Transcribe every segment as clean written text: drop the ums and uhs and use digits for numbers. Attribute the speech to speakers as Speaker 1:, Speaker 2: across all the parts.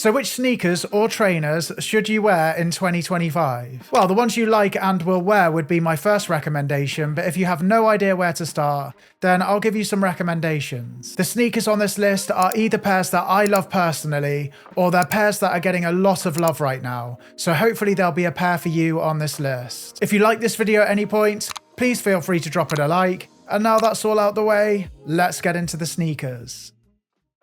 Speaker 1: So which sneakers or trainers should you wear in 2025? Well, the ones you like and will wear would be my first recommendation, but if you have no idea where to start, then I'll give you some recommendations. The sneakers on this list are either pairs that I love personally, or they're pairs that are getting a lot of love right now, so hopefully there'll be a pair for you on this list. If you like this video at any point, please feel free to drop it a like, and now that's all out the way, let's get into the sneakers.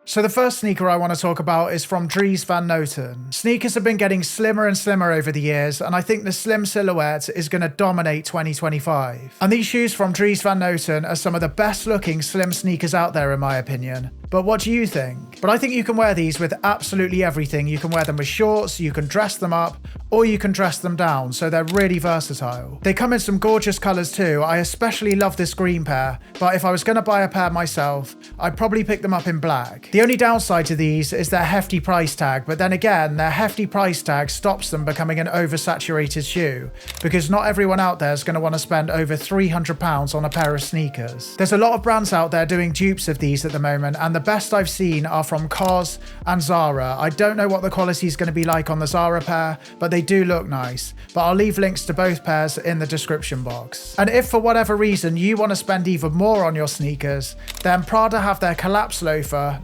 Speaker 1: So the first sneaker I want to talk about is from Dries Van Noten. Sneakers have been getting slimmer and slimmer over the years, and I think the slim silhouette is going to dominate 2025. And these shoes from Dries Van Noten are some of the best looking slim sneakers out there in my opinion. But what do you think? But I think you can wear these with absolutely everything. You can wear them with shorts, you can dress them up, or you can dress them down, so they're really versatile. They come in some gorgeous colours too. I especially love this green pair, but if I was going to buy a pair myself, I'd probably pick them up in black. The only downside to these is their hefty price tag, but then again, their hefty price tag stops them becoming an oversaturated shoe, because not everyone out there is going to want to spend over £300 on a pair of sneakers. There's a lot of brands out there doing dupes of these at the moment, and the best I've seen are from COS and Zara. I don't know what the quality is going to be like on the Zara pair, but they do look nice. But I'll leave links to both pairs in the description box. And if for whatever reason you want to spend even more on your sneakers, then Prada have their collapse loafer,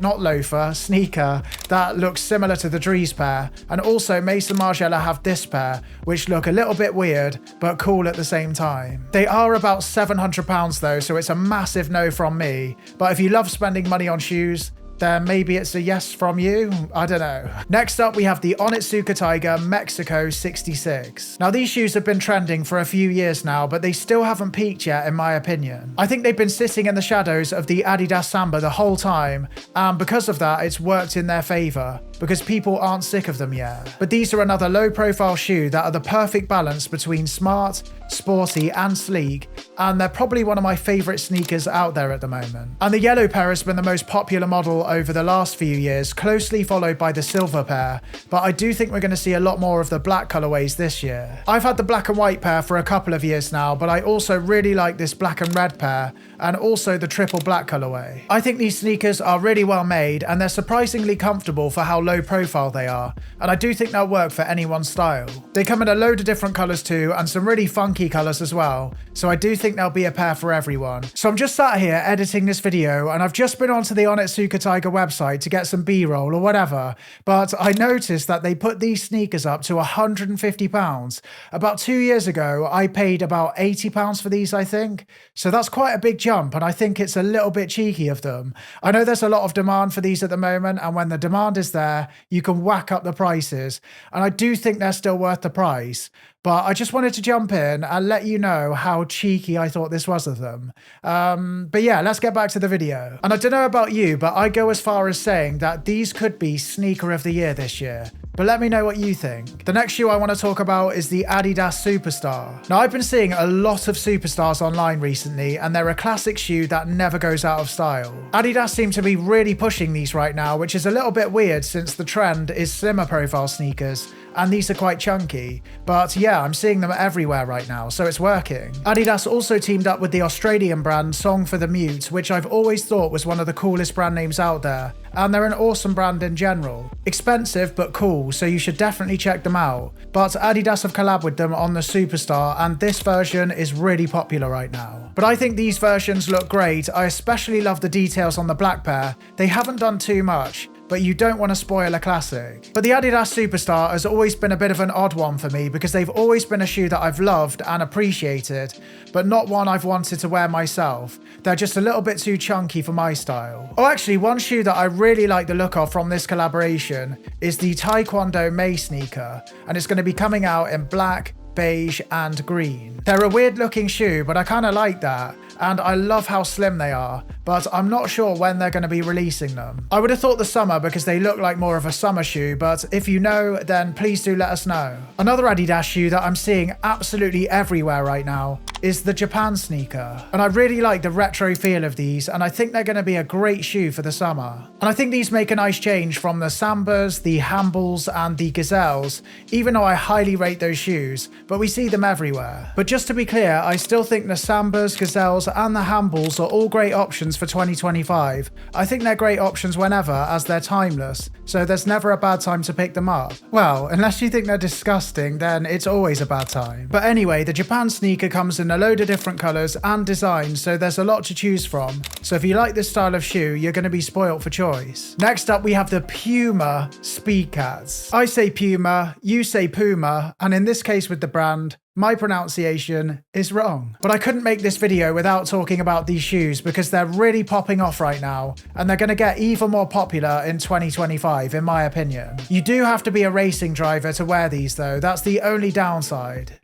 Speaker 1: sneaker that looks similar to the Dries pair, and also Maison Margiela have this pair, which look a little bit weird, but cool at the same time. They are about £700 though, so it's a massive no from me, but if you love spending money on shoes, then maybe it's a yes from you? I don't know. Next up, we have the Onitsuka Tiger Mexico 66. Now, these shoes have been trending for a few years now, but they still haven't peaked yet, in my opinion. I think they've been sitting in the shadows of the Adidas Samba the whole time, and because of that, it's worked in their favor, because people aren't sick of them yet. But these are another low-profile shoe that are the perfect balance between smart, sporty, and sleek, and they're probably one of my favorite sneakers out there at the moment. And the yellow pair has been the most popular model over the last few years, closely followed by the silver pair, but I do think we're going to see a lot more of the black colorways this year. I've had the black and white pair for a couple of years now, but I also really like this black and red pair, and also the triple black colorway. I think these sneakers are really well made, and they're surprisingly comfortable for how low profile they are, and I do think they'll work for anyone's style. They come in a load of different colors too, and some really funky colors as well, so I do think there'll be a pair for everyone. So I'm just sat here editing this video, and I've just been onto the Onitsuka Tiger website to get some B-roll or whatever, but I noticed that they put these sneakers up to £150. About 2 years ago, I paid about £80 for these, I think, so that's quite a big jump, and I think it's a little bit cheeky of them. I know there's a lot of demand for these at the moment, and when the demand is there, you can whack up the prices, and I do think they're still worth the price. But I just wanted to jump in and let you know how cheeky I thought this was of them. But yeah, let's get back to the video. And I don't know about you, but I go as far as saying that these could be sneaker of the year this year. But let me know what you think. The next shoe I want to talk about is the Adidas Superstar. Now, I've been seeing a lot of Superstars online recently, and they're a classic shoe that never goes out of style. Adidas seem to be really pushing these right now, which is a little bit weird since the trend is slimmer profile sneakers, and these are quite chunky. But yeah, I'm seeing them everywhere right now, so it's working. Adidas also teamed up with the Australian brand Song for the Mute, which I've always thought was one of the coolest brand names out there, and they're an awesome brand in general. Expensive but cool, so you should definitely check them out. But Adidas have collabed with them on the Superstar, and this version is really popular right now. But I think these versions look great. I especially love the details on the black pair. They haven't done too much, but you don't want to spoil a classic. But the Adidas Superstar has always been a bit of an odd one for me, because they've always been a shoe that I've loved and appreciated, but not one I've wanted to wear myself. They're just a little bit too chunky for my style. Oh, actually, one shoe that I really like the look of from this collaboration is the Taekwondo May sneaker, and it's going to be coming out in black, beige, and green. They're a weird looking shoe, but I kind of like that, and I love how slim they are, but I'm not sure when they're going to be releasing them. I would have thought the summer, because they look like more of a summer shoe, but if you know, then please do let us know. Another Adidas shoe that I'm seeing absolutely everywhere right now is the Japan sneaker, and I really like the retro feel of these, and I think they're going to be a great shoe for the summer. And I think these make a nice change from the Sambas, the Handballs, and the Gazelles, even though I highly rate those shoes, but we see them everywhere. But just to be clear, I still think the Sambas, Gazelles, and the handballs are all great options for 2025. I think they're great options whenever, as they're timeless, so there's never a bad time to pick them up. Well, unless you think they're disgusting, then it's always a bad time. But anyway, the Japan sneaker comes in a load of different colours and designs, so there's a lot to choose from. So if you like this style of shoe, you're going to be spoilt for choice. Next up, we have the Puma Speed Cats. I say Puma, you say Puma, and in this case with the brand, my pronunciation is wrong. But I couldn't make this video without talking about these shoes because they're really popping off right now, and they're going to get even more popular in 2025, in my opinion. You do have to be a racing driver to wear these though, that's the only downside.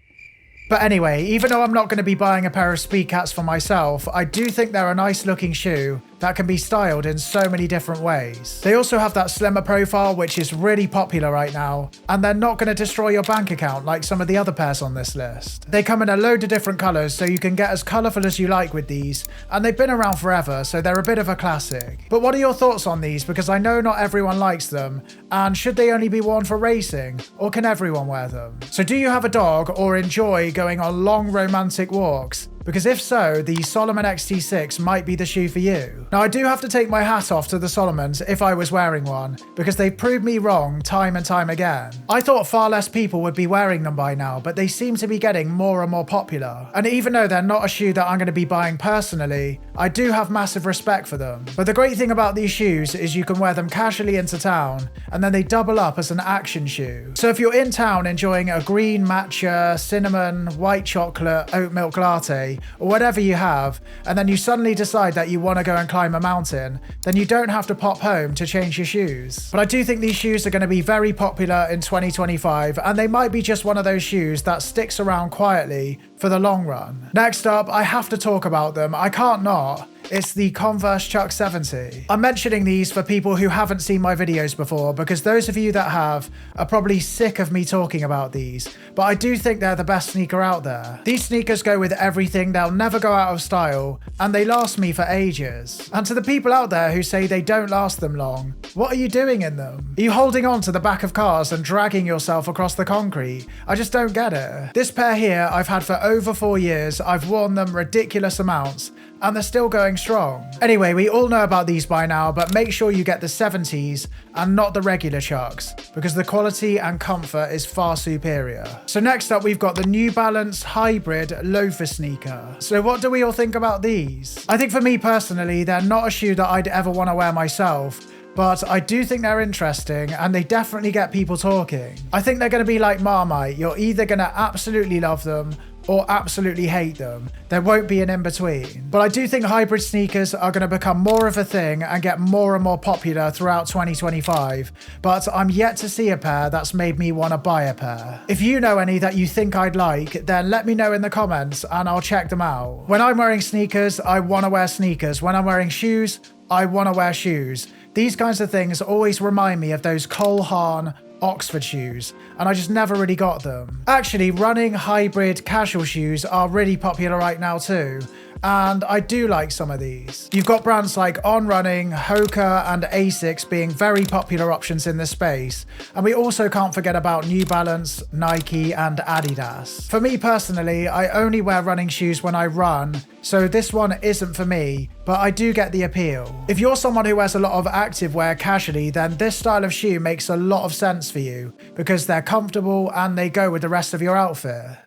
Speaker 1: But anyway, even though I'm not going to be buying a pair of Speed Cats for myself, I do think they're a nice looking shoe that can be styled in so many different ways. They also have that slimmer profile, which is really popular right now, and they're not going to destroy your bank account like some of the other pairs on this list. They come in a load of different colours, so you can get as colourful as you like with these, and they've been around forever, so they're a bit of a classic. But what are your thoughts on these? Because I know not everyone likes them, and should they only be worn for racing, or can everyone wear them? So do you have a dog or enjoy going on long romantic walks? Because if so, the Salomon XT6 might be the shoe for you. Now I do have to take my hat off to the Salomons if I was wearing one, because they've proved me wrong time and time again. I thought far less people would be wearing them by now, but they seem to be getting more and more popular. And even though they're not a shoe that I'm going to be buying personally, I do have massive respect for them. But the great thing about these shoes is you can wear them casually into town, and then they double up as an action shoe. So if you're in town enjoying a green matcha, cinnamon, white chocolate, oat milk latte, or whatever you have, and then you suddenly decide that you want to go and climb a mountain, then you don't have to pop home to change your shoes. But I do think these shoes are going to be very popular in 2025, and they might be just one of those shoes that sticks around quietly for the long run. Next up, I have to talk about them. I can't not. It's the Converse Chuck 70. I'm mentioning these for people who haven't seen my videos before, because those of you that have are probably sick of me talking about these, but I do think they're the best sneaker out there. These sneakers go with everything, they'll never go out of style, and they last me for ages. And to the people out there who say they don't last them long, what are you doing in them? Are you holding on to the back of cars and dragging yourself across the concrete? I just don't get it. This pair here I've had for over 4 years, I've worn them ridiculous amounts, and they're still going strong. Anyway, we all know about these by now, but make sure you get the 70s and not the regular Chucks, because the quality and comfort is far superior. So next up, we've got the New Balance Hybrid Loafer sneaker. So what do we all think about these? I think for me personally, they're not a shoe that I'd ever want to wear myself, but I do think they're interesting and they definitely get people talking. I think they're going to be like Marmite. You're either going to absolutely love them or absolutely hate them. There won't be an in-between. But I do think hybrid sneakers are going to become more of a thing and get more and more popular throughout 2025, but I'm yet to see a pair that's made me want to buy a pair. If you know any that you think I'd like, then let me know in the comments and I'll check them out. When I'm wearing sneakers, I want to wear sneakers. When I'm wearing shoes, I want to wear shoes. These kinds of things always remind me of those Cole Haan Oxford shoes, and I just never really got them. Actually, running hybrid casual shoes are really popular right now too, and I do like some of these. You've got brands like On Running, Hoka and Asics being very popular options in this space, and we also can't forget about New Balance, Nike and Adidas. For me personally, I only wear running shoes when I run, so this one isn't for me, but I do get the appeal. If you're someone who wears a lot of active wear casually, then this style of shoe makes a lot of sense for you, because they're comfortable and they go with the rest of your outfit.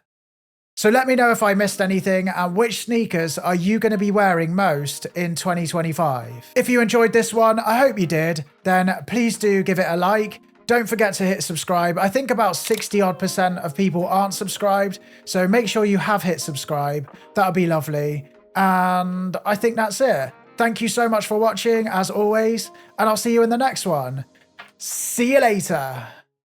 Speaker 1: So let me know if I missed anything and which sneakers are you going to be wearing most in 2025. If you enjoyed this one, I hope you did, then please do give it a like. Don't forget to hit subscribe. I think about 60% of people aren't subscribed, so make sure you have hit subscribe. That would be lovely. And I think that's it. Thank you so much for watching, as always, and I'll see you in the next one. See you later.